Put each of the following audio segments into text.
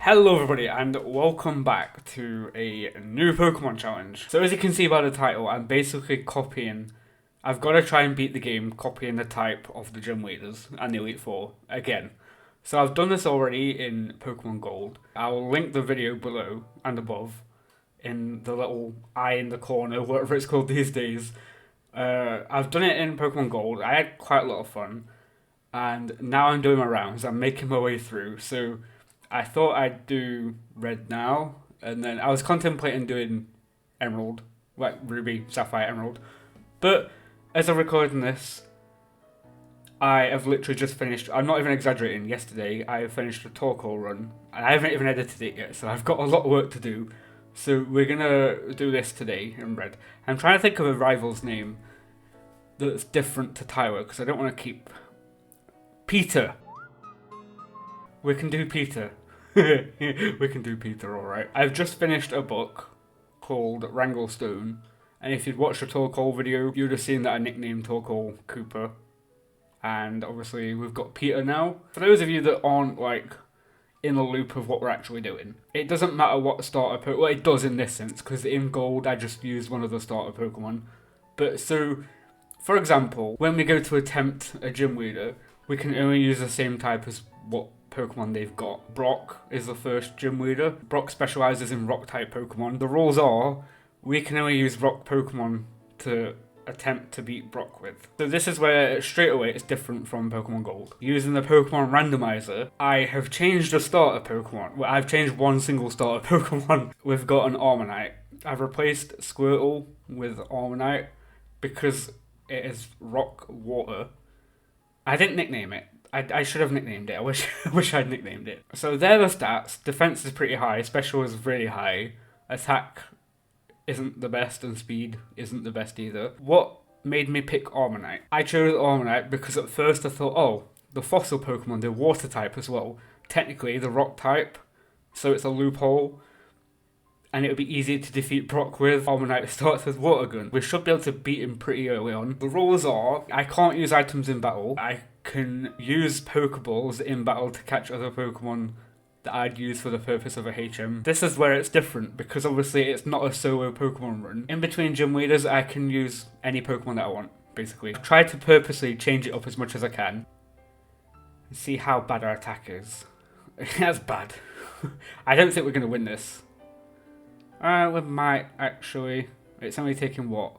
Hello everybody and welcome back to a new Pokemon challenge. So as you can see by the title, I'm basically copying, I've got to try and beat the game copying the type of the gym leaders and the Elite Four again. So I've done this already in Pokemon Gold. I'll link the video below and above in the little eye in the corner, whatever it's called these days. I've done it in Pokemon Gold. I had quite a lot of fun and now I'm doing my rounds. I'm making my way through. So I thought I'd do Red now, and then I was contemplating doing Emerald, like Ruby, Sapphire, Emerald. But as I'm recording this, I have literally just finished, I'm not even exaggerating, yesterday I finished a Torkoal run, and I haven't even edited it yet, so I've got a lot of work to do. So we're gonna do this today in Red. I'm trying to think of a rival's name that's different to Tyler, because I don't want to keep... Peter! We can do Peter. We can do Peter, alright. I've just finished a book called Wranglestone, and if you'd watched the Torkoal video, you'd have seen that I nicknamed Torkoal Cooper. And obviously we've got Peter now. For those of you that aren't like in the loop of what we're actually doing, it doesn't matter what starter Pokemon, well it does in this sense, because in Gold I just used one of the starter Pokemon. But so, for example, when we go to attempt a gym leader, we can only use the same type as what Pokemon they've got. Brock is the first gym leader. Brock specializes in rock type Pokemon. The rules are we can only use rock Pokemon to attempt to beat Brock with. So this is where straight away it's different from Pokemon Gold. Using the Pokemon randomizer, I have changed the starter Pokemon. Well, I've changed one single starter Pokemon. We've got an Armanite. I've replaced Squirtle with Armanite because it is rock water. I didn't nickname it. I should have nicknamed it. I wish I'd nicknamed it. So they're the stats. Defense is pretty high. Special is really high. Attack isn't the best, and speed isn't the best either. What made me pick Armanite? I chose Armanite because at first I thought, oh, the fossil Pokemon, they're water type as well. Technically, the rock type, so it's a loophole. And it would be easier to defeat Brock with. Armanite starts with Water Gun. We should be able to beat him pretty early on. The rules are, I can't use items in battle. I can use Pokeballs in battle to catch other Pokemon that I'd use for the purpose of a HM. This is where it's different, because obviously it's not a solo Pokemon run. In between gym leaders, I can use any Pokemon that I want, basically. I've tried to purposely change it up as much as I can. And see how bad our attack is. That's bad. I don't think we're going to win this. We might actually. It's only taking what?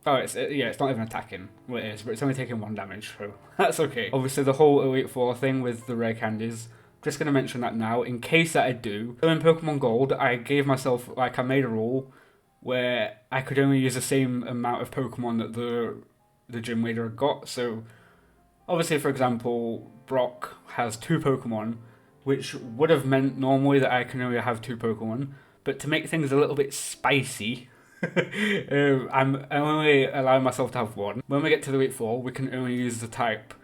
Oh, it's not even attacking. Well, it is, but it's only taking 1 damage, so that's okay. Obviously, the whole Elite Four thing with the rare candies. Just gonna mention that now, in case that I do. So in Pokemon Gold, I gave myself I made a rule where I could only use the same amount of Pokemon that the gym leader had got. So obviously, for example, Brock has 2 Pokemon, which would have meant normally that I can only have 2 Pokemon. But to make things a little bit spicy, I'm only allowing myself to have 1. When we get to the Elite Four, we can only use the type.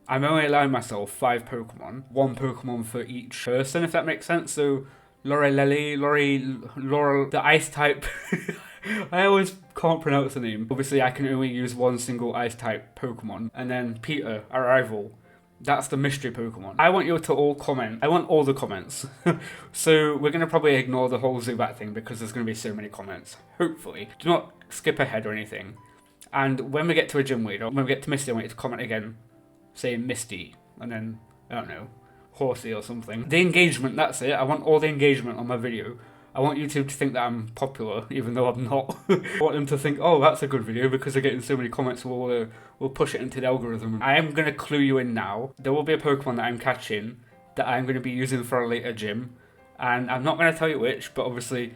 I'm only allowing myself 5 Pokemon. 1 Pokemon for each person, if that makes sense. So, Laurel, the Ice type. I always can't pronounce the name. Obviously, I can only use 1 single Ice type Pokemon. And then Peter, our rival. That's the mystery Pokemon. I want you to all comment. I want all the comments. So we're going to probably ignore the whole Zubat thing because there's going to be so many comments. Hopefully. Do not skip ahead or anything. And when we get to a gym leader, when we get to Misty, I want you to comment again. Say Misty. And then, I don't know, Horsey or something. The engagement, that's it. I want all the engagement on my video. I want YouTube to think that I'm popular, even though I'm not. I want them to think, oh, that's a good video, because they're getting so many comments, we'll push it into the algorithm. I am going to clue you in now. There will be a Pokemon that I'm catching that I'm going to be using for a later gym. And I'm not going to tell you which, but obviously,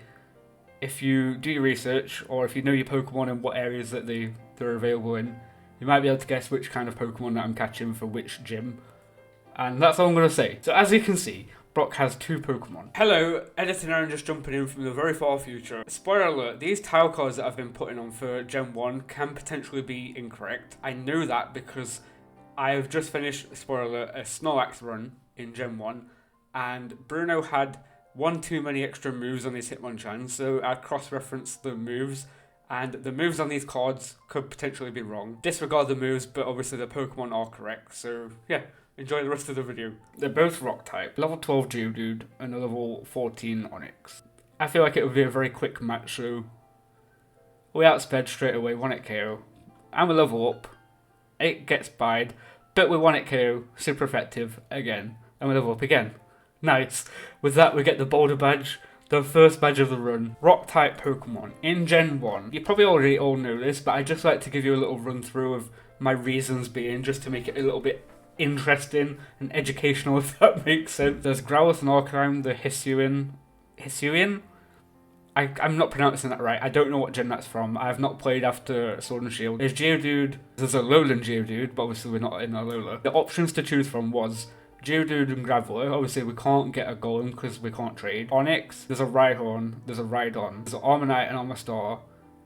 if you do your research, or if you know your Pokemon and what areas that they're available in, you might be able to guess which kind of Pokemon that I'm catching for which gym. And that's all I'm going to say. So as you can see, Brock has 2 Pokemon. Hello, Editor Aaron just jumping in from the very far future. Spoiler alert, these tile cards that I've been putting on for Gen 1 can potentially be incorrect. I know that because I have just finished, spoiler alert, a Snorlax run in Gen 1, and Bruno had 1 too many extra moves on his Hitmonchan, so I cross-referenced the moves, and the moves on these cards could potentially be wrong. Disregard the moves, but obviously the Pokemon are correct, so yeah. enjoy the rest of the video. They're both rock type. Level 12 Geodude and a level 14 Onix. I feel like it would be a very quick match, so we outsped straight away, 1-hit KO. And we level up. It gets bide, but we 1-hit KO, super effective again. And we level up again. Nice. With that, we get the Boulder badge, the first badge of the run. Rock type Pokemon in Gen 1. You probably already all know this, but I'd just like to give you a little run through of my reasons being, just to make it a little bit interesting and educational, if that makes sense. There's Growlithe and Arcanine, the Hisuian? I'm not pronouncing that right. I don't know what gen that's from. I have not played after Sword and Shield. There's Geodude. There's a Alolan Geodude, but obviously we're not in Alola. The options to choose from was Geodude and Graveler. Obviously we can't get a Golem because we can't trade. Onix. There's a Rhyhorn. There's a Rhydon. There's an Armanite and Armastar.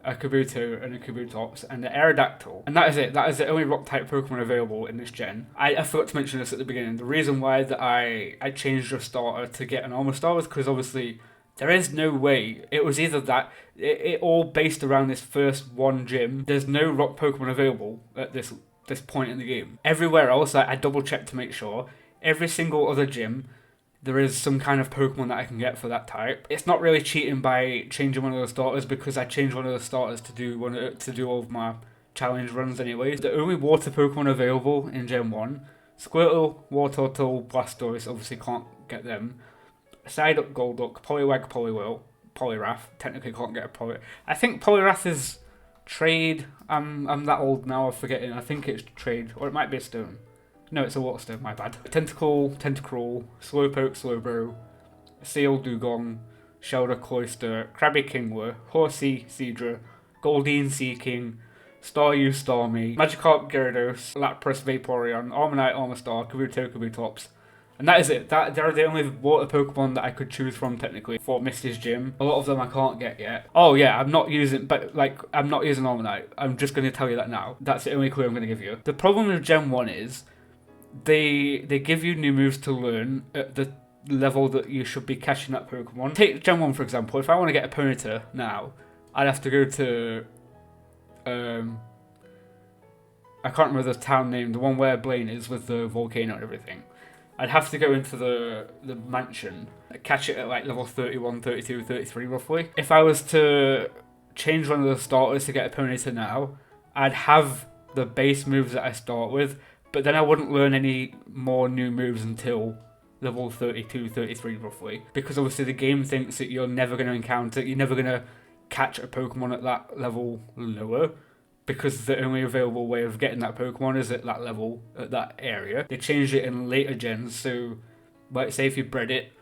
A Kabuto and a Kabutops, and the Aerodactyl. And that is it. That is the only rock-type Pokemon available in this gen. I forgot to mention this at the beginning. The reason why that I changed your starter to get an Armastar was because obviously there is no way. It was either that, it all based around this first one gym. There's no rock Pokemon available at this point in the game. Everywhere else, I double-checked to make sure. Every single other gym, there is some kind of Pokemon that I can get for that type. It's not really cheating by changing one of the starters, because I changed one of the starters to do all of my challenge runs anyways. The only water Pokemon available in Gen 1, Squirtle, Wartortle, Blastoise, obviously can't get them. Psyduck, Golduck, Poliwag, Poliwhirl, Poliwrath, technically can't get a Poliwrath. I think Poliwrath is trade. I'm that old now, I'm forgetting. I think it's trade, or it might be a stone. No, it's a water stone, my bad. Tentacle, Tentacruel, Slowpoke, Slowbro, Seal, Dugong, Shelder, Cloyster, Krabby, Kingler, Horsey, Seadra, Goldeen, Seaking, Staryu, Starmie, Magikarp, Gyarados, Lapras, Vaporeon, Armanite, Armastar, Kabuto, Kabutops. And that is it. They're the only water Pokemon that I could choose from technically for Misty's Gym. A lot of them I can't get yet. Oh yeah, I'm not using Armanite. I'm just going to tell you that now. That's the only clue I'm going to give you. The problem with Gen 1 is they give you new moves to learn at the level that you should be catching that Pokemon. Take Gen 1 for example. If I want to get a Ponyta now, I'd have to go to I can't remember the town name, the one where Blaine is with the volcano and everything. I'd have to go into the mansion, catch it at like level 31, 32, 33 roughly. If I was to change one of the starters to get a Ponyta now, I'd have the base moves that I start with, but then I wouldn't learn any more new moves until level 32, 33 roughly. Because obviously the game thinks that you're never going to catch a Pokemon at that level lower, because the only available way of getting that Pokemon is at that level, at that area. They changed it in later gens, so like say if you bred it,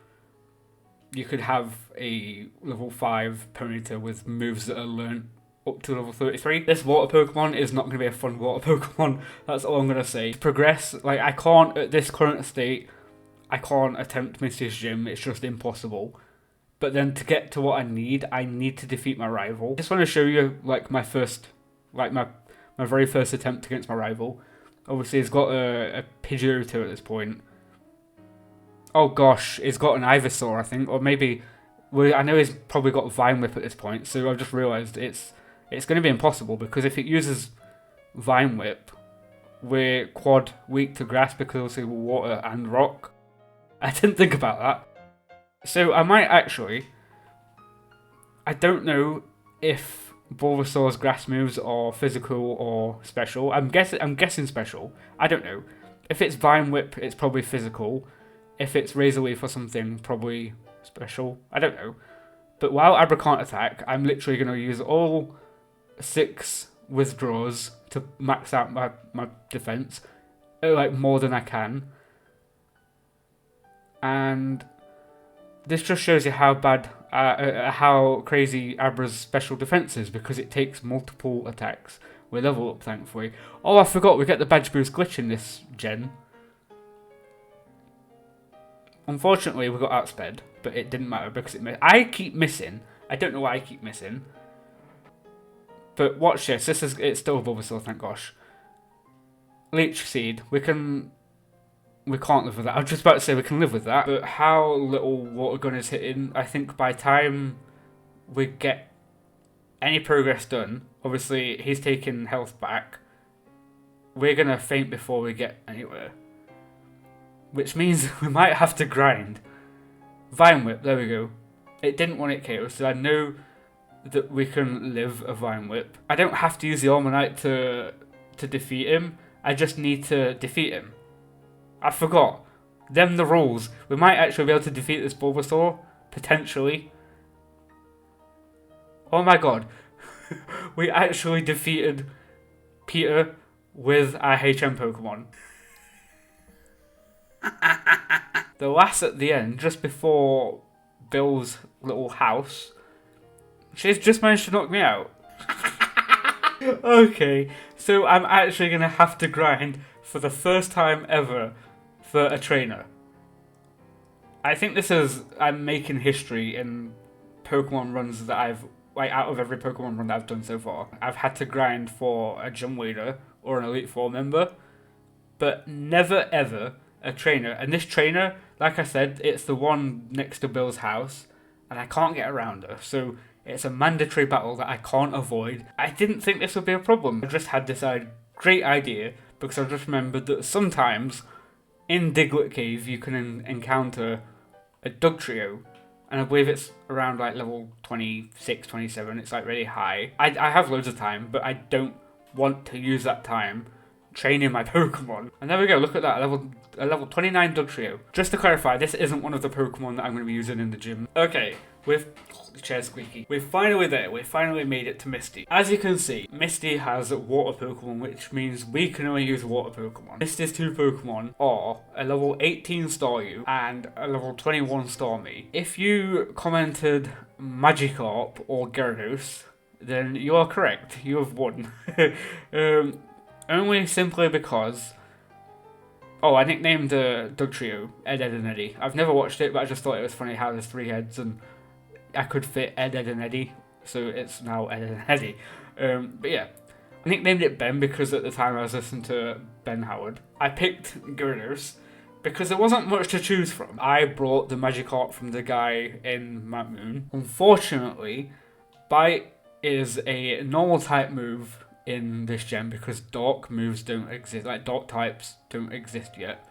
you could have a level 5 Ponyta with moves that are learned up to level 33. This water Pokemon is not going to be a fun water Pokemon, that's all I'm going to say. To progress, like I can't, at this current state, I can't attempt Misty's Gym, it's just impossible. But then to get to what I need to defeat my rival. I just want to show you like my very first attempt against my rival. Obviously he's got a Pidgeotto at this point. Oh gosh, he's got an Ivysaur I think, or maybe, well, I know he's probably got Vine Whip at this point, so I've just realised it's going to be impossible, because if it uses Vine Whip, we're quad weak to grass because obviously we're water and rock. I didn't think about that. So I might actually, I don't know if Bulbasaur's grass moves are physical or special. I'm guessing special. I don't know. If it's Vine Whip, it's probably physical. If it's Razor Leaf or something, probably special. I don't know. But while Abra can't attack, I'm literally going to use all 6 withdraws to max out my defense, like more than I can. And this just shows you how bad, how crazy Abra's special defense is, because it takes multiple attacks. We level up, thankfully. Oh, I forgot, we get the Bage Boost Glitch in this gen. Unfortunately, we got outsped, but it didn't matter because I keep missing. I don't know why I keep missing. But watch this. It's still Bulbasaur, thank gosh. Leech Seed. We can't live with that. I was just about to say we can live with that. But how little Water Gun is hitting, I think by time we get any progress done, obviously he's taking health back, we're going to faint before we get anywhere. which means we might have to grind. Vine Whip, there we go. It didn't want it KO, so I know that we can live a Vine Whip. I don't have to use the Ormanite to defeat him. I just need to defeat him. I forgot. Them the rules. We might actually be able to defeat this Bulbasaur. Potentially. Oh my god. We actually defeated Peter with our HM Pokemon. The last at the end, just before Bill's little house, she's just managed to knock me out. Okay, so I'm actually going to have to grind for the first time ever for a trainer. I think I'm making history in Pokemon runs that I've, like, out of every Pokemon run that I've done so far. I've had to grind for a gym leader or an Elite Four member, but never ever a trainer. And this trainer, like I said, it's the one next to Bill's house, and I can't get around her, so it's a mandatory battle that I can't avoid. I didn't think this would be a problem. I just had this great idea, because I just remembered that sometimes in Diglett Cave you can encounter a Dugtrio, and I believe it's around like level 26, 27, it's like really high. I have loads of time, but I don't want to use that time training my Pokemon. And there we go, look at that, a level 29 Dugtrio. Just to clarify, this isn't one of the Pokemon that I'm going to be using in the gym. Okay, the chair's squeaky. We're finally there, we finally made it to Misty. As you can see, Misty has water Pokemon, which means we can only use water Pokemon. Misty's two Pokemon are a level 18 Staryu and a level 21 Starmie. If you commented Magikarp or Gyarados, then you are correct, you have won. Only simply because... Oh, I nicknamed Dugtrio Ed, Ed, and Eddie. I've never watched it, but I just thought it was funny how there's 3 heads and I could fit Ed, Ed, and Eddie, so it's now Ed, Ed, and Eddie. But yeah, I nicknamed it Ben because at the time I was listening to Ben Howard. I picked Gyarados because there wasn't much to choose from. I brought the Magikarp from the guy in Mount Moon. Unfortunately, Bite is a normal type move in this gen because dark moves don't exist, like dark types don't exist yet.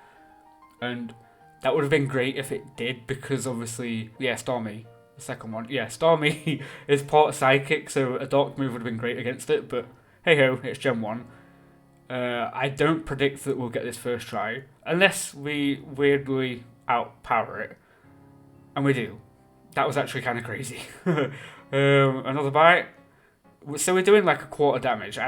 And that would have been great if it did, because obviously, yeah, Starmie, the second one, yeah, Starmie is part psychic, so a dark move would have been great against it, but hey ho, it's gen 1. I don't predict that we'll get this first try, unless we weirdly outpower it. And we do. That was actually kind of crazy. Another bite. So we're doing like a quarter damage.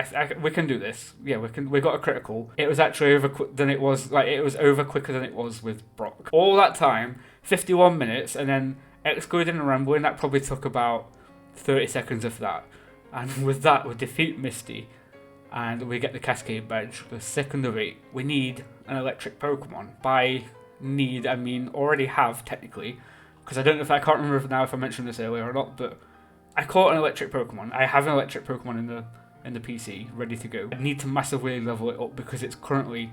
We can do this. Yeah, we can. We got a critical. It was actually over quicker than it was with Brock. All that time, 51 minutes, and then excluding the rambling, that probably took about 30 seconds of that. And with that, we defeat Misty, and we get the Cascade Badge, the second of 8. We need an electric Pokemon. By need, I mean already have technically, because I don't know if I can't remember now if I mentioned this earlier or not, but I caught an electric Pokemon. I have an electric Pokemon in the PC, ready to go. I need to massively level it up because it's currently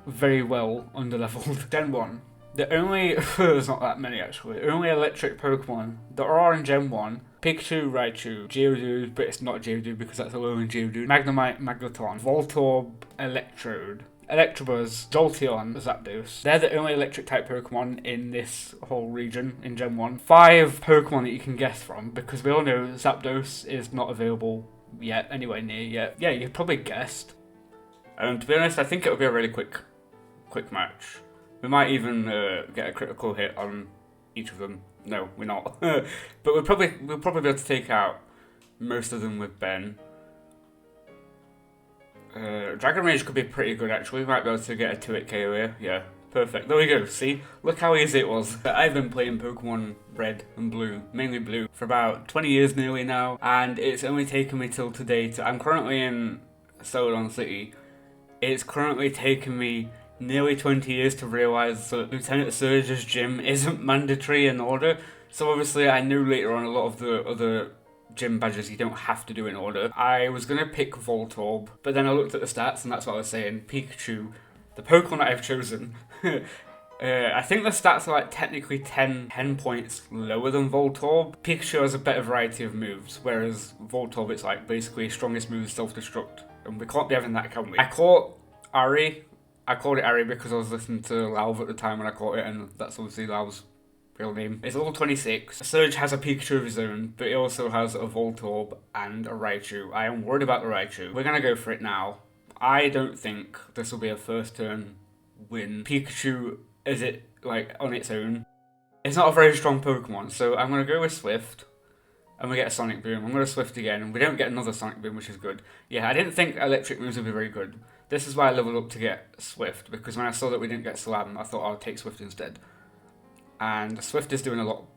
very well under-leveled. Gen 1. The only, there's not that many actually, the only electric Pokemon that are in Gen 1, Pikachu, Raichu, Geodude, but it's not Geodude because that's a lone Geodude, Magnemite, Magneton, Voltorb, Electrode, Electabuzz, Jolteon, Zapdos. They're the only electric type Pokemon in this whole region in Gen 1. 5 Pokemon that you can guess from, because we all know Zapdos is not available yet, anywhere near yet. Yeah, you probably guessed. And to be honest, I think it'll be a really quick match. We might even get a critical hit on each of them. No, we're not. But we'll probably be able to take out most of them with Ben. Dragon Rage could be pretty good actually. We might be able to get a 2-hit KO here. Yeah, perfect. There we go. See? Look how easy it was. I've been playing Pokemon Red and Blue, mainly Blue, for about 20 years nearly now. And it's only taken me till today I'm currently in Celadon City. It's currently taken me nearly 20 years to realise that Lieutenant Surge's gym isn't mandatory in order. So obviously I knew later on a lot of the other gym badges you don't have to do in order. I was going to pick Voltorb, but then I looked at the stats and that's what I was saying. Pikachu, the Pokemon that I've chosen, I think the stats are like technically 10 points lower than Voltorb. Pikachu has a better variety of moves, whereas Voltorb it's like basically strongest moves self-destruct. And we can't be having that, can we? I caught Ari. I called it Ari because I was listening to Lauv at the time when I caught it, and that's obviously Lauv's real name. It's level 26. Surge has a Pikachu of his own, but it also has a Voltorb and a Raichu. I am worried about the Raichu. We're gonna go for it now. I don't think this will be a first turn win. Pikachu, is it like on its own? It's not a very strong Pokemon, so I'm gonna go with Swift. And we get a Sonic Boom. I'm going to Swift again. And we don't get another Sonic Boom, which is good. Yeah, I didn't think electric moves would be very good. This is why I leveled up to get Swift, because when I saw that we didn't get Slam, I thought I'll take Swift instead. And Swift is doing a lot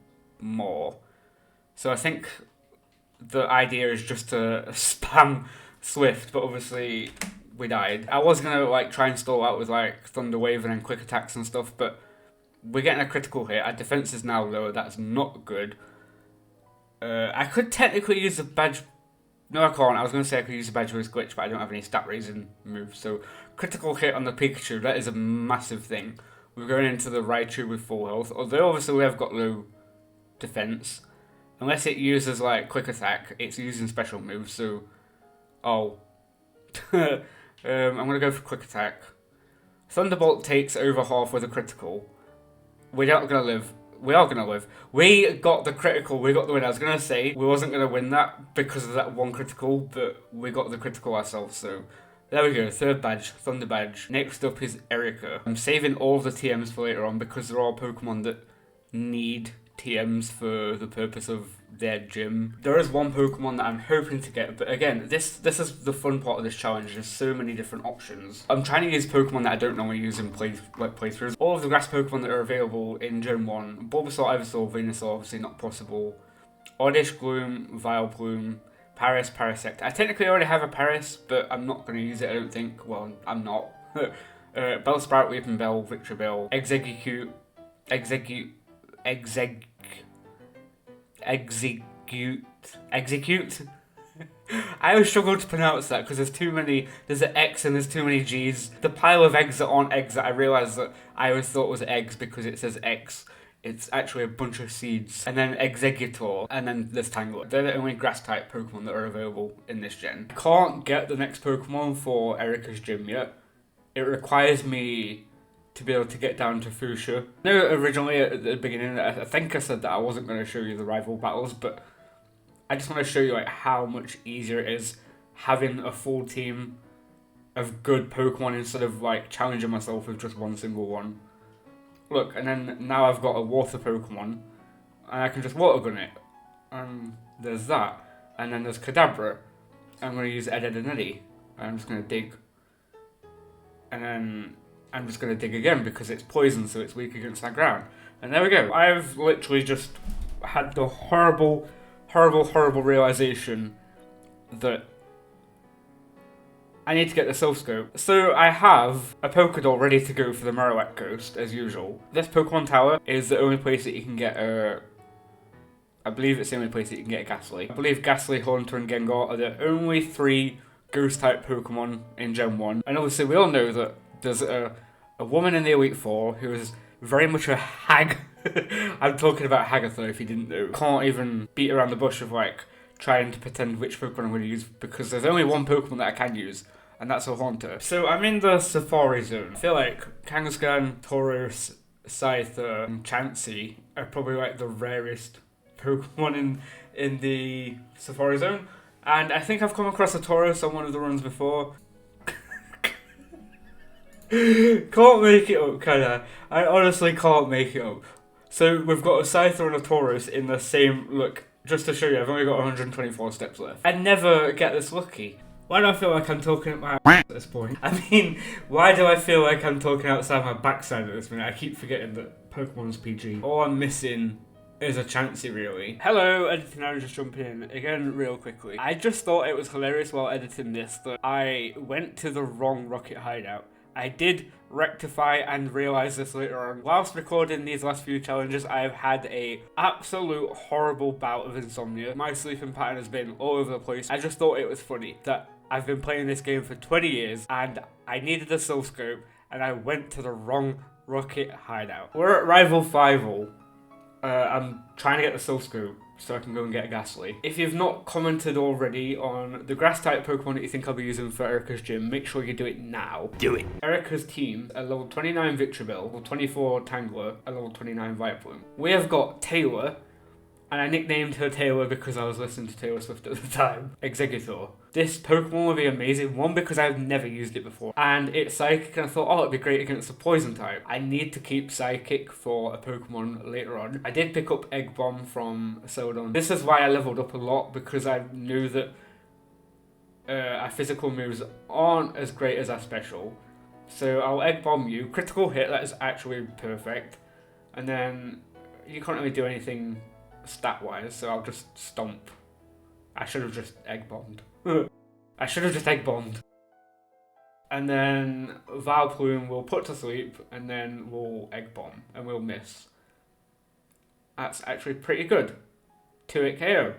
more. So I think the idea is just to spam Swift, but obviously we died. I was going to like try and stall out with like Thunder Wave and then quick attacks and stuff, but we're getting a critical hit. Our defense is now lower. That's not good. I could technically use the badge. No, I can't. I was going to say I could use the Bage Boost Glitch, but I don't have any stat raising moves. So, critical hit on the Pikachu, that is a massive thing. We're going into the Raichu with full health. Although, obviously, we have got low defense. Unless it uses, like, quick attack, it's using special moves. So, oh. I'm going to go for quick attack. Thunderbolt takes over half with a critical. We're not going to live. We are going to live. We got the critical, we got the win. I was going to say we wasn't going to win that because of that one critical, but we got the critical ourselves, so there we go. Third badge, Thunder Badge. Next up is Erica. I'm saving all of the TMs for later on because there are Pokemon that need TMs for the purpose of their gym. There is one Pokemon that I'm hoping to get, but again, this is the fun part of this challenge. There's so many different options. I'm trying to use Pokemon that I don't normally use in playthroughs. All of the grass Pokemon that are available in Gen 1, Bulbasaur, Ivysaur, Venusaur, obviously not possible. Oddish, Gloom, Vileplume, Paris, Parasect. I technically already have a Paris, but I'm not going to use it, I don't think. Well, I'm not. Bellsprout, Weeping Bell, Victreebel, Execute. I always struggle to pronounce that because there's too many. There's an X and there's too many G's. The pile of eggs that aren't eggs that I realised that I always thought was eggs because it says X. It's actually a bunch of seeds. And then Executor. And then there's Tangler. They're the only grass type Pokemon that are available in this gen. I can't get the next Pokemon for Erica's gym yet. It requires me to be able to get down to Fuchsia. I know originally at the beginning, I think I said that I wasn't going to show you the rival battles, but I just want to show you like how much easier it is having a full team of good Pokemon instead of like challenging myself with just one single one. Look, and then now I've got a water Pokemon, and I can just water gun it. There's that. And then there's Kadabra. I'm going to use Eddy. I'm just going to dig. And then I'm just going to dig again because it's poison, so it's weak against that ground. And there we go. I've literally just had the horrible realization that I need to get the Soul Scope. So I have a Pokédoll ready to go for the Marowak Coast, as usual. This Pokemon Tower is the only place that you can get I believe it's the only place that you can get a Ghastly. I believe Ghastly, Haunter, and Gengar are the only 3 Ghost-type Pokemon in Gen 1. And obviously we all know that there's a woman in the Elite Four who is very much a hag. I'm talking about Hagatha, if you didn't know. Can't even beat around the bush of like trying to pretend which Pokemon I'm going to use because there's only one Pokemon that I can use, and that's a Haunter. So I'm in the Safari Zone. I feel like Kangaskhan, Tauros, Scyther, and Chansey are probably like the rarest Pokemon in the Safari Zone. And I think I've come across a Tauros on one of the runs before. Can't make it up, can I? I honestly can't make it up. So we've got a Scyther and a Tauros in the same look. Just to show you, I've only got 124 steps left. I never get this lucky. Why do I feel like I'm talking at my ass at this point? I mean, why do I feel like I'm talking outside my backside at this minute? I keep forgetting that Pokemon's PG. All I'm missing is a Chansey, really. Hello, editing Aaron just jumping in again real quickly. I just thought it was hilarious while editing this that I went to the wrong rocket hideout. I did rectify and realise this later on. Whilst recording these last few challenges, I have had a absolute horrible bout of insomnia. My sleeping pattern has been all over the place. I just thought it was funny that I've been playing this game for 20 years and I needed a Soul Scope and I went to the wrong rocket hideout. We're at Rival 5-0. I'm trying to get the Soul Scoop so I can go and get a Ghastly. If you've not commented already on the grass type Pokemon that you think I'll be using for Erica's gym, make sure you do it now. Do it! Erica's team, a level 29 Victreebel, level 24 Tangler, a level 29 Vileplume. We have got Taylor, and I nicknamed her Taylor because I was listening to Taylor Swift at the time. Exeggutor. This Pokemon will be amazing, one because I've never used it before, and it's Psychic and I thought, oh, it'd be great against the Poison type. I need to keep Psychic for a Pokemon later on. I did pick up Egg Bomb from Celadon. This is why I leveled up a lot, because I knew that our physical moves aren't as great as our special. So I'll Egg Bomb you, critical hit, that is actually perfect, and then you can't really do anything stat-wise, so I'll just Stomp. I should have just Egg Bombed. I should have just Egg Bombed. And then Vileplume will put to sleep, and then we'll Egg Bomb, and we'll miss. That's actually pretty good. 2-hit KO.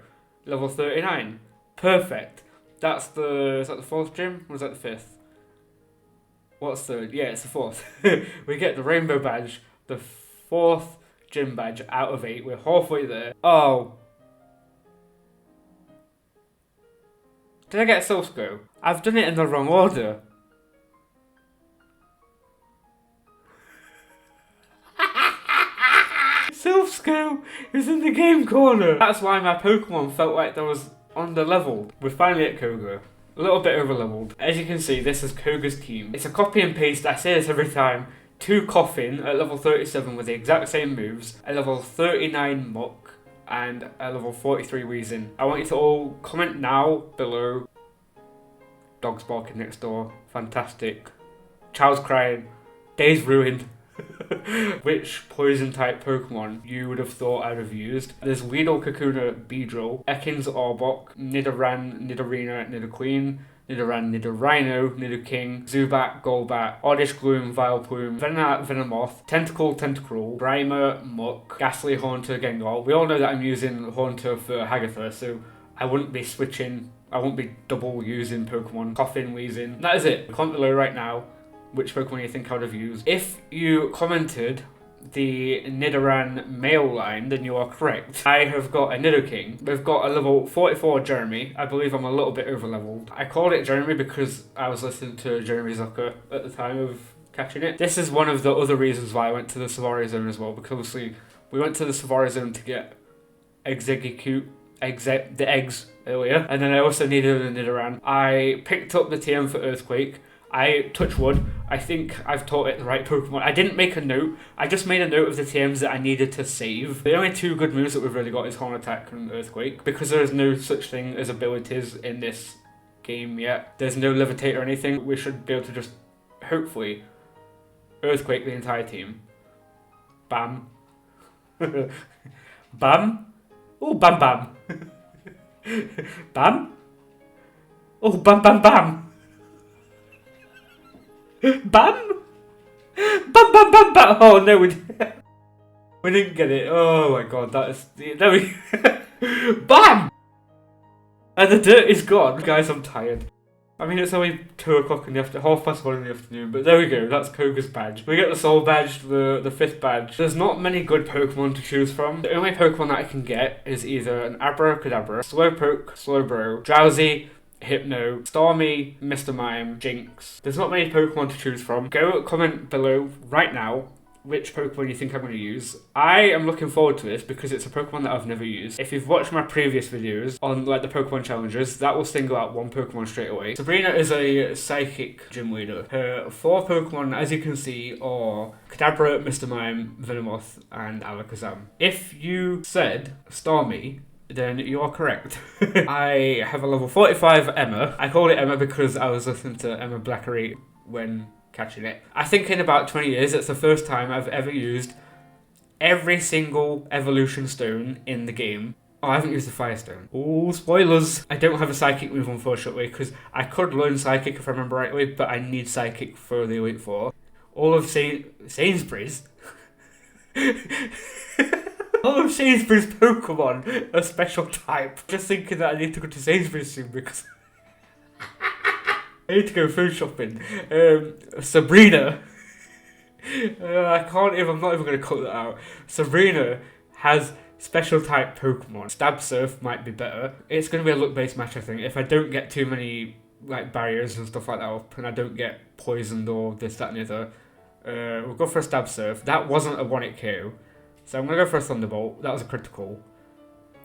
Level 39. Perfect. Is that the fourth gym? Or is that the fifth? What's third? Yeah, it's the fourth. We get the Rainbow Badge, the fourth gym badge out of 8. We're halfway there. Oh. Did I get a Silph? I've done it in the wrong order. Silph is in the game corner. That's why my Pokemon felt like they was under-leveled. We're finally at Koga. A little bit over-leveled. As you can see, this is Koga's team. It's a copy and paste, I say this every time. 2 Coffin at level 37 with the exact same moves, a level 39 Muck, and a level 43 Weezing. I want you to all comment now below. Dog's barking next door. Fantastic. Child's crying. Day's ruined. Which poison type Pokemon you would have thought I'd have used? There's Weedle, Kakuna, Beedrill, Ekans, Arbok, Nidoran, Nidorina, Nidoqueen, Nidoran, Nidorino, Nidoking, Zubat, Golbat, Oddish Gloom, Vileplume, Venonat, Venomoth, Tentacruel, Grimer, Muck, Ghastly, Haunter, Gengar. We all know that I'm using Haunter for Hagatha, so I wouldn't be switching, I won't be double using Pokemon. Coffin, Weezing. That is it. Comment below right now which Pokemon you think I would have used. If you commented the Nidoran male line, then you are correct. I have got a Nidoking. We've got a level 44 Jeremy. I believe I'm a little bit over-leveled. I called it Jeremy because I was listening to Jeremy Zucker at the time of catching it. This is one of the other reasons why I went to the Safari Zone as well, because obviously we went to the Safari Zone to get the eggs earlier, and then I also needed a Nidoran. I picked up the TM for Earthquake. I touch wood. I think I've taught it the right Pokemon. I didn't make a note. I just made a note of the TMs that I needed to save. The only 2 good moves that we've really got is Horn Attack and Earthquake. Because there is no such thing as abilities in this game yet. There's no Levitate or anything. We should be able to just, hopefully, Earthquake the entire team. Bam. Bam. Oh, bam bam. Bam. Oh, bam bam bam. Bam! Bam bam bam bam! Oh no, we didn't get it. Oh my god, that is... There we... Bam! And the dirt is gone. Guys, I'm tired. I mean, it's only 2 o'clock in the afternoon, 1:30 in the afternoon, but there we go, that's Koga's badge. We get the Soul badge, the 5th badge. There's not many good Pokemon to choose from. The only Pokemon that I can get is either an Abracadabra, Slowpoke, Slowbro, Drowsy, Hypno, Starmie, Mr. Mime, Jinx. There's not many Pokemon to choose from. Go comment below right now which Pokemon you think I'm going to use. I am looking forward to this because it's a Pokemon that I've never used. If you've watched my previous videos on like the Pokemon challenges, that will single out one Pokemon straight away. Sabrina is a Psychic gym leader. Her 4 Pokemon, as you can see, are Kadabra, Mr. Mime, Venomoth, and Alakazam. If you said Starmie, then you are correct. I have a level 45 Emma. I called it Emma because I was listening to Emma Blackery when catching it. I think in about 20 years, it's the first time I've ever used every single evolution stone in the game. Oh, I haven't used the Fire Stone. Oh, spoilers. I don't have a Psychic move, unfortunately, because I could learn Psychic if I remember rightly, but I need Psychic for the Elite Four. All of Sainsbury's... All of Sainsbury's Pokemon are special type. Just thinking that I need to go to Sainsbury's soon because I need to go food shopping. Sabrina. I'm not even going to cut that out. Sabrina has special type Pokemon. Stab Surf might be better. It's going to be a luck-based match, I think. If I don't get too many like barriers and stuff like that up, and I don't get poisoned or this, that, and the other, we'll go for a Stab Surf. That wasn't a 1-hit KO. So I'm going to go for a Thunderbolt. That was a critical.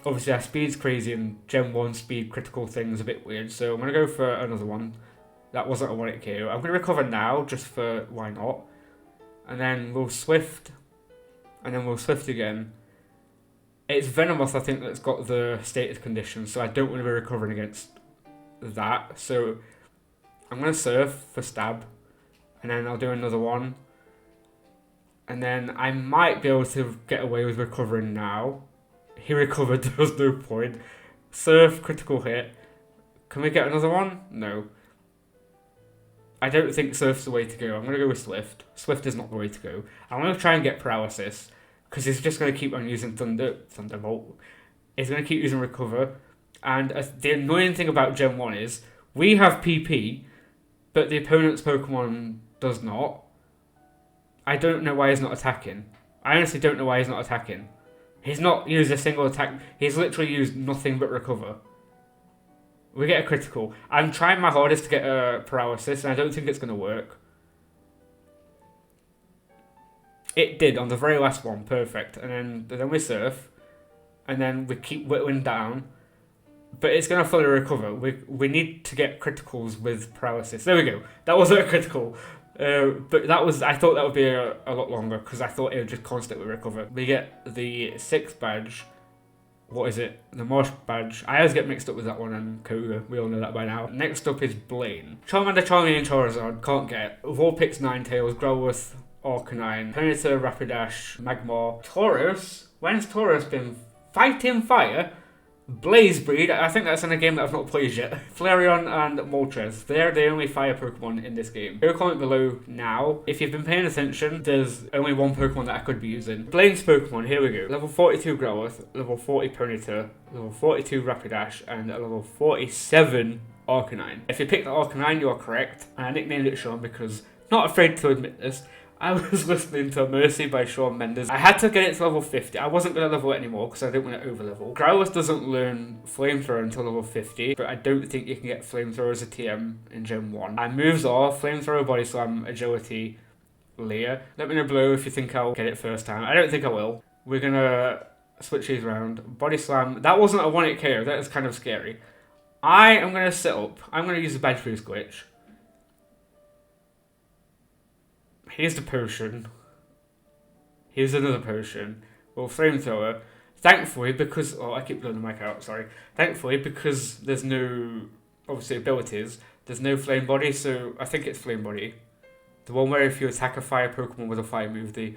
Obviously, our speed's crazy, and Gen 1 speed critical thing's a bit weird. So I'm going to go for another one. That wasn't a 1-hit KO. I'm going to recover now, just for why not. And then we'll Swift. And then we'll Swift again. It's Venomoth, I think, that's got the stated condition. So I don't want to be recovering against that. So I'm going to Surf for Stab. And then I'll do another one. And then I might be able to get away with recovering now. He recovered, there was no point. Surf, critical hit. Can we get another one? No. I don't think Surf's the way to go. I'm going to go with Swift. Swift is not the way to go. I'm going to try and get Paralysis. Because he's just going to keep on using Thunderbolt. He's going to keep using Recover. And the annoying thing about Gen 1 is, we have PP, but the opponent's Pokemon does not. I don't know why he's not attacking. I honestly don't know why he's not attacking. He's not used a single attack. He's literally used nothing but Recover. We get a critical. I'm trying my hardest to get a Paralysis, and I don't think it's going to work. It did on the very last one. Perfect. And then we Surf. And then we keep whittling down. But it's going to fully recover. We need to get criticals with Paralysis. There we go. That wasn't a critical. But that was, I thought that would be a lot longer, because I thought it would just constantly recover. We get the 6th badge. What is it? The Marsh badge. I always get mixed up with that one and Koga. We all know that by now. Next up is Blaine. Charmander, Charmeleon, Charizard. Can't get. Vulpix, Ninetales, Growlithe, Arcanine, Ponyta, Rapidash, Magmar. Tauros. When's Tauros been fighting fire? Blaze Breed, I think that's in a game that I've not played yet. Flareon and Moltres, they're the only fire Pokemon in this game. Go comment below now. If you've been paying attention, there's only one Pokemon that I could be using. Blaine's Pokemon, here we go. Level 42 Growlithe, level 40 Ponyta, level 42 Rapidash, and level 47 Arcanine. If you picked the Arcanine, you are correct. And I nicknamed it Sean because, not afraid to admit this, I was listening to Mercy by Shawn Mendes. I had to get it to level 50. I wasn't going to level it anymore because I didn't want to over-level. Growlithe doesn't learn Flamethrower until level 50, but I don't think you can get Flamethrower as a TM in Gen 1. And moves are Flamethrower, Body Slam, Agility, Leer. Let me know below if you think I'll get it first time. I don't think I will. We're going to switch these around. Body Slam. That wasn't a 1-hit KO. That is kind of scary. I am going to set up. I'm going to use the Bage Boost Glitch. Here's the potion. Here's another potion. Well, Flamethrower. Thankfully, because... Oh, I keep blowing the mic out, sorry. Thankfully, because there's no, obviously, abilities, there's no Flame Body, so I think it's Flame Body. The one where if you attack a fire Pokemon with a fire move, they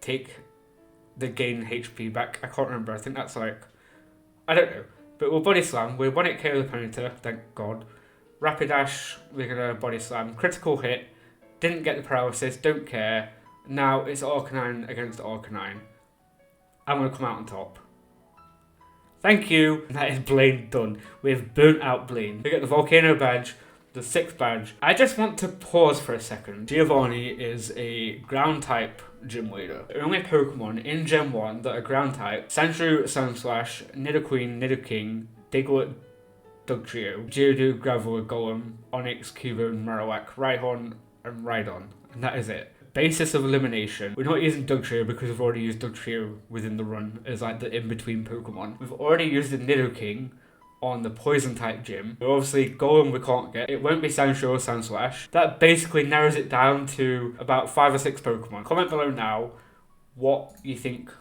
gain HP back. I can't remember. I think that's like... I don't know. But we'll Body Slam. We're 1-hit KO the Ponyta, thank God. Rapidash, we're going to Body Slam. Critical hit. Didn't get the Paralysis, don't care. Now it's Arcanine against Arcanine. I'm going to come out on top. Thank you. That is Blaine done. We've burnt out Blaine. We get the Volcano badge, the 6th badge. I just want to pause for a second. Giovanni is a ground type gym leader. The only Pokemon in Gen 1 that are ground type: Sandshrew, Sandslash, Nidoqueen, Nidoking, Diglett, Dugtrio, Geodude, Graveler, Golem, Onix, Cubone, Marowak, Rhyhorn, and Rhydon, and that is it. Basis of elimination. We're not using Dugtrio because we've already used Dugtrio within the run as like the in-between Pokemon. We've already used the Nidoking on the Poison type gym. Obviously, Golem we can't get. It won't be Sandshrew or Sandslash. That basically narrows it down to about 5 or 6 Pokemon. Comment below now what you think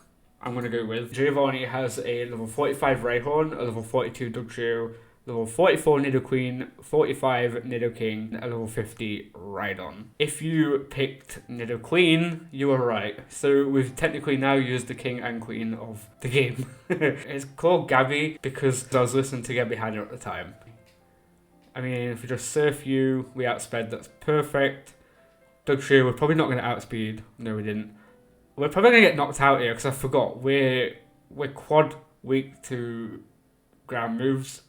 I'm going to go with. Giovanni has a level 45 Rhyhorn, a level 42 Dugtrio, level 44 Nidoqueen, 45 Nidoking, and a level 50 Rhydon. If you picked Nidoqueen, you were right. So we've technically now used the king and queen of the game. It's called Gabby because I was listening to Gabby Hanna at the time. I mean, if we just Surf you, we outsped, that's perfect. Dugtrio, we're probably not going to outspeed. No, we didn't. We're probably going to get knocked out here because I forgot. We're quad weak to ground moves.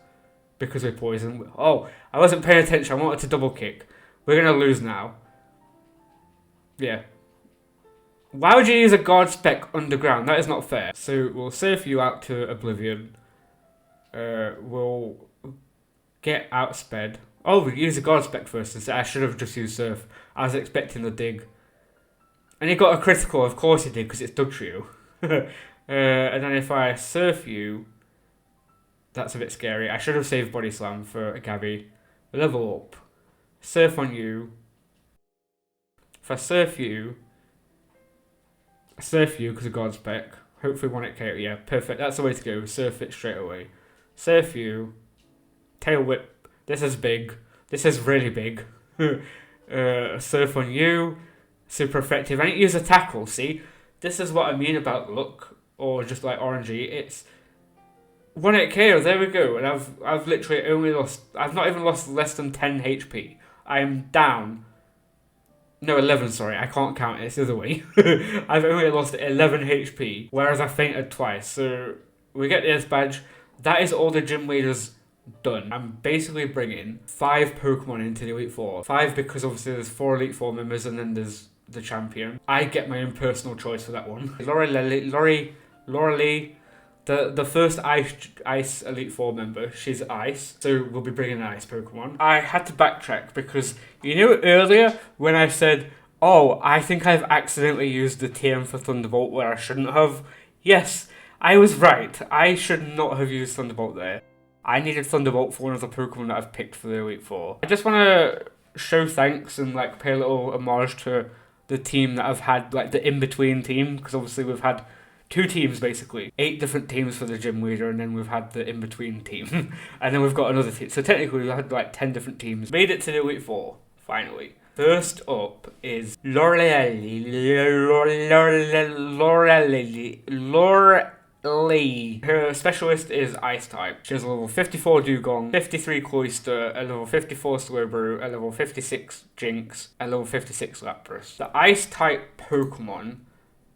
Because we're poison. Oh, I wasn't paying attention. I wanted to double kick. We're going to lose now. Yeah. Why would you use a guard spec underground? That is not fair. So we'll surf you out to Oblivion. We'll get outsped. Oh, we use a guard spec first instead. I should have just used surf. I was expecting the dig. And he got a critical, of course he did, because it's Dugtrio. And then if I surf you, that's a bit scary. I should have saved Body Slam for a Gabby. Level up. Surf on you. If I surf you because of God spec. Hopefully 1 KO. Yeah, perfect. That's the way to go. Surf it straight away. Surf you. Tail whip. This is big. This is really big. Surf on you. Super effective. I didn't use a tackle, see? This is what I mean about luck. Or just like RNG. It's 1 KO. There we go. And I've literally only lost... I've not even lost less than 10 HP. I am down... No, 11, sorry. I can't count it. It's the other way. I've only lost 11 HP, whereas I fainted twice. So, we get this badge. That is all the gym leaders done. I'm basically bringing 5 Pokemon into the Elite Four. 5 because obviously there's 4 Elite Four members and then there's the champion. I get my own personal choice for that one. Laura Lee, the first Ice Elite Four member, she's Ice, so we'll be bringing an Ice Pokemon. I had to backtrack because, you know earlier when I said, oh, I think I've accidentally used the TM for Thunderbolt where I shouldn't have? Yes, I was right. I should not have used Thunderbolt there. I needed Thunderbolt for one of the Pokemon that I've picked for the Elite Four. I just want to show thanks and like pay a little homage to the team that I've had, like the in-between team, because obviously we've had 2 teams basically. 8 different teams for the gym leader, and then we've had the in-between team. And then we've got another team. So technically we've had like 10 different teams. Made it to the Elite Four, finally. First up is Lorelei. Her specialist is Ice type. She has a level 54 Dugong, 53 Cloyster, a level 54 Slowbro, a level 56 Jinx, a level 56 Lapras. The Ice type Pokemon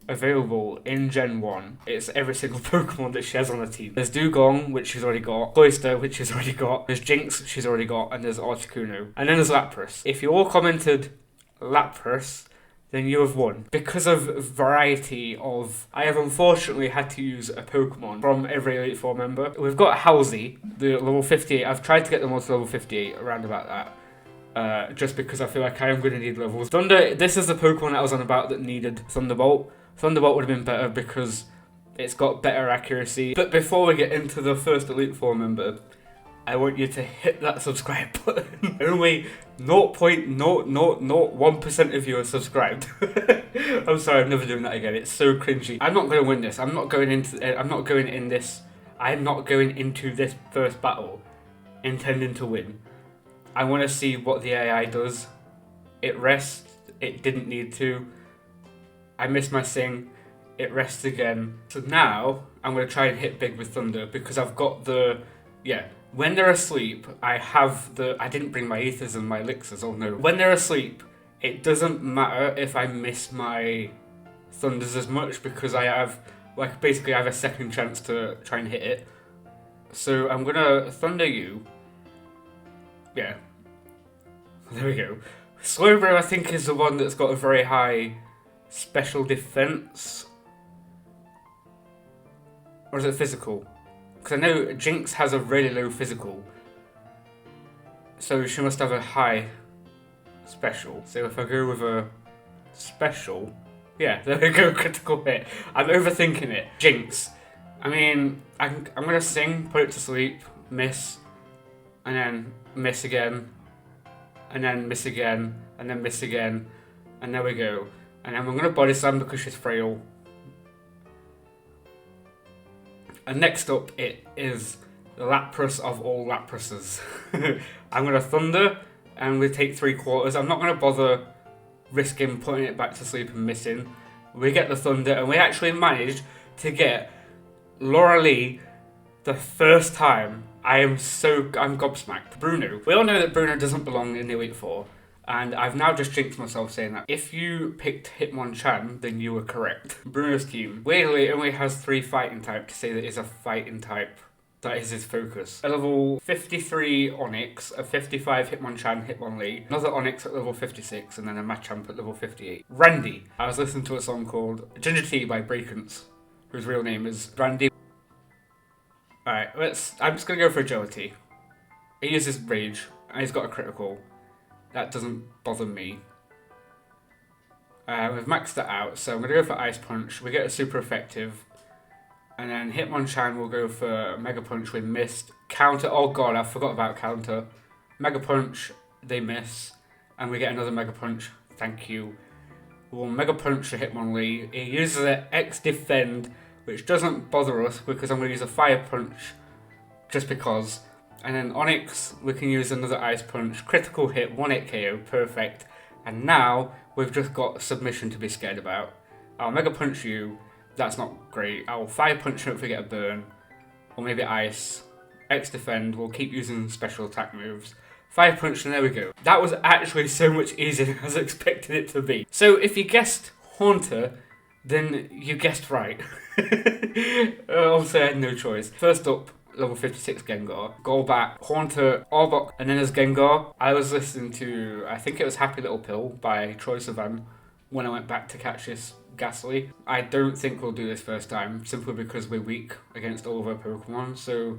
available in Gen 1. It's every single Pokemon that she has on the team. There's Dugong, which she's already got, Cloyster, which she's already got, there's Jinx, she's already got, and there's Articuno. And then there's Lapras. If you all commented Lapras, then you have won. Because of variety of... I have unfortunately had to use a Pokemon from every Elite Four member. We've got Halsey, the level 58. I've tried to get them all to level 58, around about that. Just because I feel like I am going to need levels. Thunder, this is the Pokemon I was on about that needed Thunderbolt. Thunderbolt would have been better because it's got better accuracy. But before we get into the first Elite Four member, I want you to hit that subscribe button. Only 0.0001% of you are subscribed. I'm sorry, I'm never doing that again. It's so cringy. I'm not going to win this. I'm not going into this first battle intending to win. I want to see what the AI does. It rests. It didn't need to. I missed my sing. It rests again. So now I'm going to try and hit big with Thunder because I've got the... Yeah. When they're asleep, I have the... I didn't bring my Ethers and my Elixirs, oh no. When they're asleep, it doesn't matter if I miss my Thunders as much because I have... Like, basically I have a second chance to try and hit it. So I'm going to Thunder you. Yeah. There we go. Slowbro, I think, is the one that's got a very high special defense. Or is it physical? Because I know Jinx has a really low physical. So she must have a high special. So if I go with a special... Yeah, there we go, critical hit. I'm overthinking it. Jinx. I mean, I'm going to sing, put it to sleep, miss, and then miss again, and then miss again, and then miss again, and there we go. And then I'm going to body slam because she's frail. And next up, it is the Lapras of all Laprases. I'm going to Thunder, and we take 3/4. I'm not going to bother risking putting it back to sleep and missing. We get the Thunder, and we actually managed to get Laura Lee the first time. I'm gobsmacked. Bruno. We all know that Bruno doesn't belong in the Elite Four. And I've now just jinxed myself saying that. If you picked Hitmonchan, then you were correct. Bruno's team weirdly only has 3 fighting type to say that it's a fighting type That is his focus. A level 53 Onyx, a 55 Hitmonchan, Hitmonlee, another Onyx at level 56, and then a Machamp at level 58. Randy. I was listening to a song called Ginger Tea by Breakance, whose real name is Randy. Alright, I'm just gonna go for Agility. He uses Rage, and he's got a critical. That doesn't bother me. We've maxed that out, so I'm gonna go for Ice Punch. We get a super effective. And then Hitmonchan will go for Mega Punch with Mist. Counter, oh god, I forgot about Counter. Mega Punch, they miss. And we get another Mega Punch, thank you. We'll Mega Punch to Hitmonlee. He uses an X Defend, which doesn't bother us because I'm going to use a Fire Punch just because. And then Onyx, we can use another Ice Punch. Critical hit, 1-hit KO, perfect. And now, we've just got Submission to be scared about. I'll Mega Punch you. That's not great. I'll Fire Punch, hopefully get a burn. Or maybe Ice. X Defend, we'll keep using special attack moves. Fire Punch, and there we go. That was actually so much easier than I was expecting it to be. So if you guessed Haunter, then you guessed right. Obviously I had no choice. First up, level 56 Gengar. Golbat, Haunter, Arbok, and then there's Gengar. I was listening to, I think it was Happy Little Pill by Troye Sivan when I went back to catch this Ghastly. I don't think we'll do this first time, simply because we're weak against all of our Pokemon, so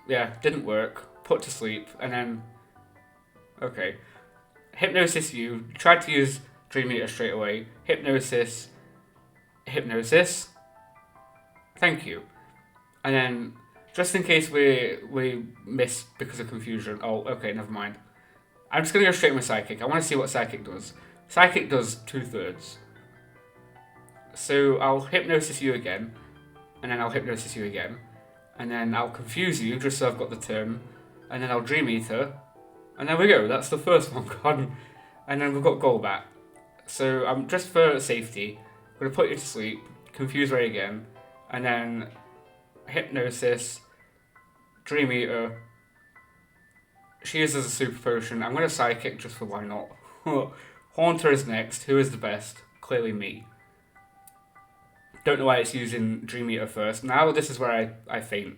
yeah, didn't work. Put to sleep, and then, okay. Hypnosis you, tried to use Dream Eater straight away. Hypnosis, thank you. And then, just in case we miss because of confusion, oh, okay, never mind. I'm just going to go straight with Psychic. I want to see what Psychic does. Psychic does 2/3. So I'll Hypnosis you again, and then I'll Hypnosis you again, and then I'll Confuse you just so I've got the turn, and then I'll Dream Eater, and there we go, that's the first one gone. And then we've got Golbat. So I'm just for safety, I'm going to put you to sleep, Confuse Ray again, and then Hypnosis, Dream Eater. She uses a Super Potion. I'm going to Psychic just for why not. Haunter is next. Who is the best? Clearly me. Don't know why it's using Dream Eater first. Now this is where I faint.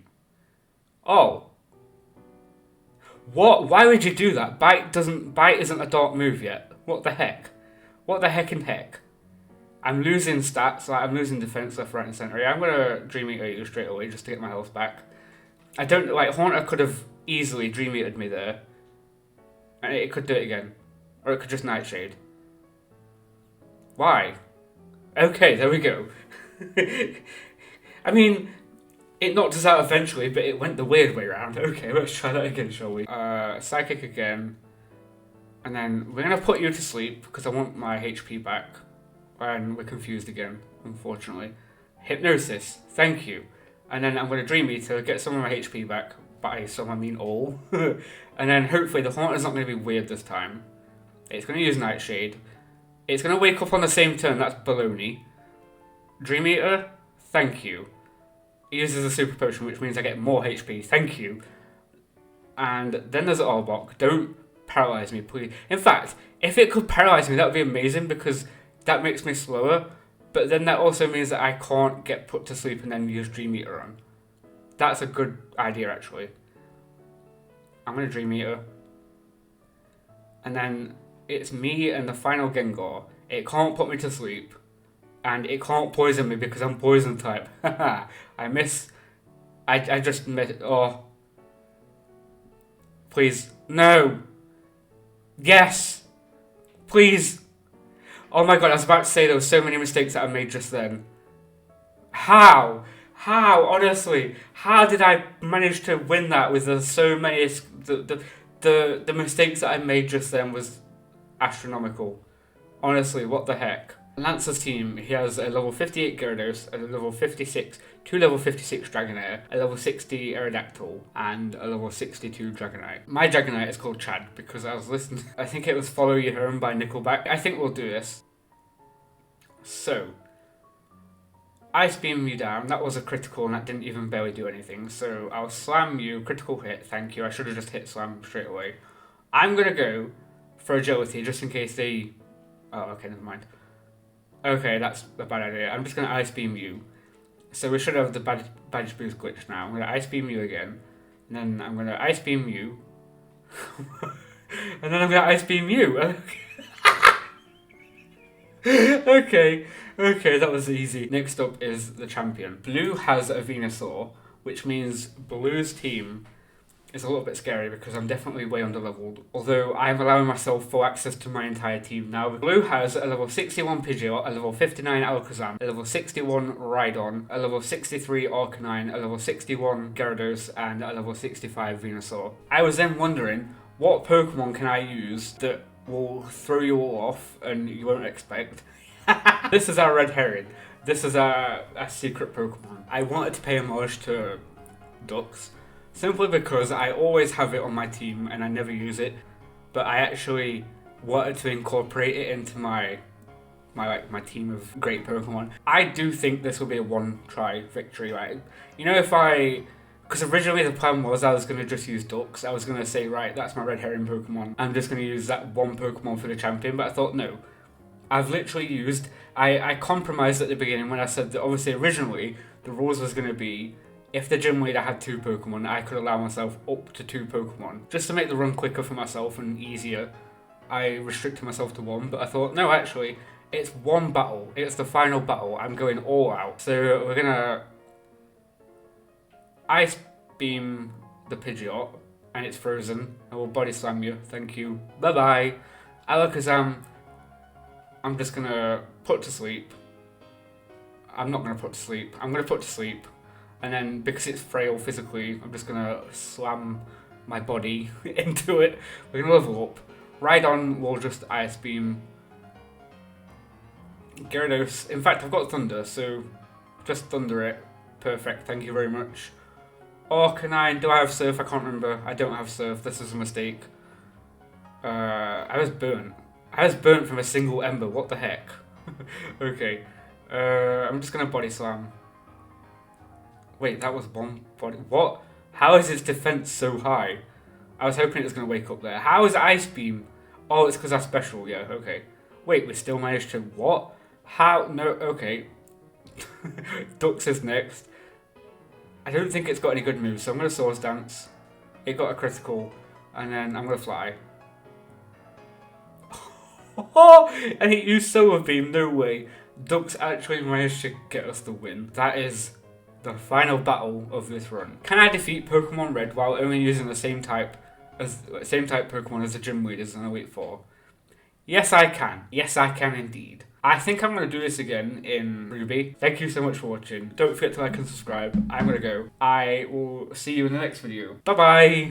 Oh. What? Why would you do that? Bite isn't a dark move yet. What the heck? What the heck and heck? I'm losing stats, like I'm losing defense left, right and centre. Yeah, I'm gonna Dream Eater you straight away just to get my health back. I don't, like, Haunter could have easily Dream Eatered me there. And it could do it again. Or it could just Nightshade. Why? Okay, there we go. I mean, it knocked us out eventually, but it went the weird way around. Okay, let's try that again, shall we? Psychic again. And then we're going to put you to sleep, because I want my HP back. And we're confused again, unfortunately. Hypnosis, thank you. And then I'm going to Dream Eater, get some of my HP back. By some, I mean all. And then hopefully the Haunter's not going to be weird this time. It's going to use Nightshade. It's going to wake up on the same turn, that's baloney. Dream Eater, thank you. It uses a Super Potion, which means I get more HP, thank you. And then there's Arbok. Don't paralyze me, please. In fact, if it could paralyze me, that would be amazing, because that makes me slower. But then that also means that I can't get put to sleep and then use Dream Eater on. That's a good idea, actually. I'm going to Dream Eater. And then it's me and the final Gengar. It can't put me to sleep. And it can't poison me because I'm poison type. I miss. I just missed. Oh. Please. No. Yes. Please. Oh my god, I was about to say there were so many mistakes that I made just then. How? How? Honestly. How did I manage to win that with so many. The mistakes that I made just then was astronomical. Honestly, what the heck? Lancer's team, he has a level 58 Gyarados, a level 56, two level 56 Dragonair, a level 60 Aerodactyl, and a level 62 Dragonite. My Dragonite is called Chad because I was listening. I think it was Follow You Home by Nickelback. I think we'll do this. So, Ice Beam you down. That was a critical and that didn't even barely do anything. So I'll Slam you, critical hit, thank you. I should have just hit Slam straight away. I'm going to go for Agility just in case they... Oh, okay, never mind. Okay, that's a bad idea. I'm just going to Ice Beam you. So we should have the Bage Boost Glitch now. I'm going to Ice Beam you again. And then I'm going to Ice Beam you. And then I'm going to Ice Beam you. Okay, that was easy. Next up is the champion. Blue has a Venusaur, which means Blue's team is a little bit scary because I'm definitely way under-leveled. Although I'm allowing myself full access to my entire team now. Blue has a level 61 Pidgeot, a level 59 Alakazam, a level 61 Rhydon, a level 63 Arcanine, a level 61 Gyarados, and a level 65 Venusaur. I was then wondering, what Pokemon can I use that will throw you all off and you won't expect? This is our red herring. This is a secret Pokemon. I wanted to pay homage to ducks, simply because I always have it on my team and I never use it, but I actually wanted to incorporate it into my team of great Pokemon. I do think this will be a one-try victory, right? You know, because originally the plan was I was going to just use ducks. I was going to say, right, that's my red herring Pokemon. I'm just going to use that one Pokemon for the champion, but I thought, no. I've literally used... I compromised at the beginning when I said that obviously originally the rules was going to be if the gym leader had 2 Pokemon, I could allow myself up to 2 Pokemon. Just to make the run quicker for myself and easier, I restricted myself to 1, but I thought, no, actually, it's 1 battle. It's the final battle. I'm going all out. So we're going to Ice Beam the Pidgeot, and it's frozen. I will Body Slam you. Thank you. Bye-bye. Alakazam, I'm just going to put to sleep. I'm not going to put to sleep. I'm going to put to sleep. And then, because it's frail physically, I'm just going to slam my body into it. We're going to level up. Rhydon will just Ice Beam. Gyarados. In fact, I've got Thunder, so just Thunder it. Perfect, thank you very much. Arcanine, do I have Surf? I can't remember. I don't have Surf. This is a mistake. I was burnt. I was burnt from a single ember. What the heck? Okay. I'm just going to Body Slam. Wait, that was one body... What? How is its defense so high? I was hoping it was going to wake up there. How is Ice Beam? Oh, it's because I'm special. Yeah, okay. Wait, we still managed to... What? How? No, okay. Ducks is next. I don't think it's got any good moves, so I'm going to Swords Dance. It got a critical. And then I'm going to fly. And it used Solar Beam. No way. Ducks actually managed to get us the win. That is... the final battle of this run. Can I defeat Pokemon Red while only using the same type Pokemon as the gym leaders in Elite Four? Yes, I can. Yes, I can indeed. I think I'm going to do this again in Ruby. Thank you so much for watching. Don't forget to like and subscribe. I'm going to go. I will see you in the next video. Bye-bye!